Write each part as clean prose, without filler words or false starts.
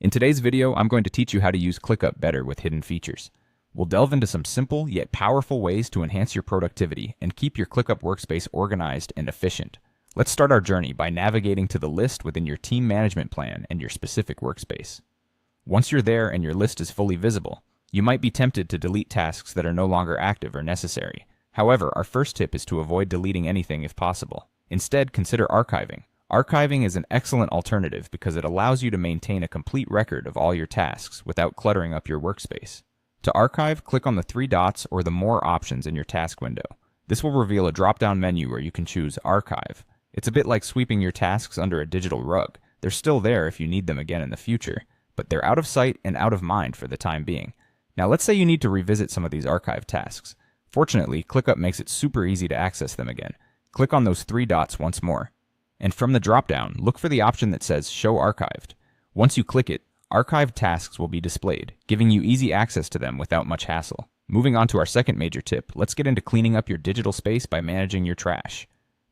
In today's video, I'm going to teach you how to use ClickUp better with hidden features. We'll delve into some simple yet powerful ways to enhance your productivity and keep your ClickUp workspace organized and efficient. Let's start our journey by navigating to the list within your team management plan and your specific workspace. Once you're there and your list is fully visible, you might be tempted to delete tasks that are no longer active or necessary. However, our first tip is to avoid deleting anything if possible. Instead, consider archiving. Archiving is an excellent alternative because it allows you to maintain a complete record of all your tasks without cluttering up your workspace. To archive, click on the three dots or the More options in your task window. This will reveal a drop-down menu where you can choose Archive. It's a bit like sweeping your tasks under a digital rug. They're still there if you need them again in the future, but they're out of sight and out of mind for the time being. Now let's say you need to revisit some of these archived tasks. Fortunately, ClickUp makes it super easy to access them again. Click on those three dots once more. And from the drop-down, look for the option that says Show Archived. Once you click it, archived tasks will be displayed, giving you easy access to them without much hassle. Moving on to our second major tip, let's get into cleaning up your digital space by managing your trash.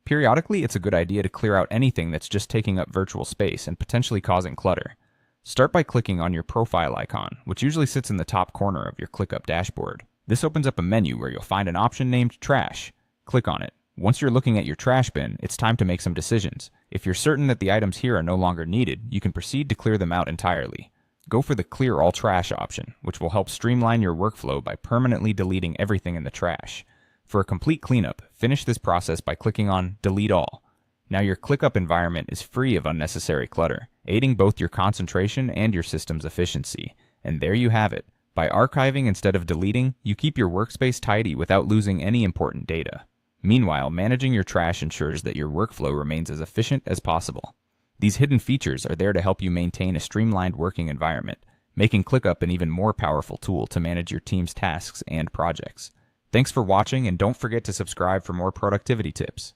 Periodically, it's a good idea to clear out anything that's just taking up virtual space and potentially causing clutter. Start by clicking on your profile icon, which usually sits in the top corner of your ClickUp dashboard. This opens up a menu where you'll find an option named Trash. Click on it. Once you're looking at your trash bin, it's time to make some decisions. If you're certain that the items here are no longer needed, you can proceed to clear them out entirely. Go for the Clear All Trash option, which will help streamline your workflow by permanently deleting everything in the trash. For a complete cleanup, finish this process by clicking on Delete All. Now your ClickUp environment is free of unnecessary clutter, aiding both your concentration and your system's efficiency. And there you have it. By archiving instead of deleting, you keep your workspace tidy without losing any important data. Meanwhile, managing your trash ensures that your workflow remains as efficient as possible. These hidden features are there to help you maintain a streamlined working environment, making ClickUp an even more powerful tool to manage your team's tasks and projects. Thanks for watching, and don't forget to subscribe for more productivity tips.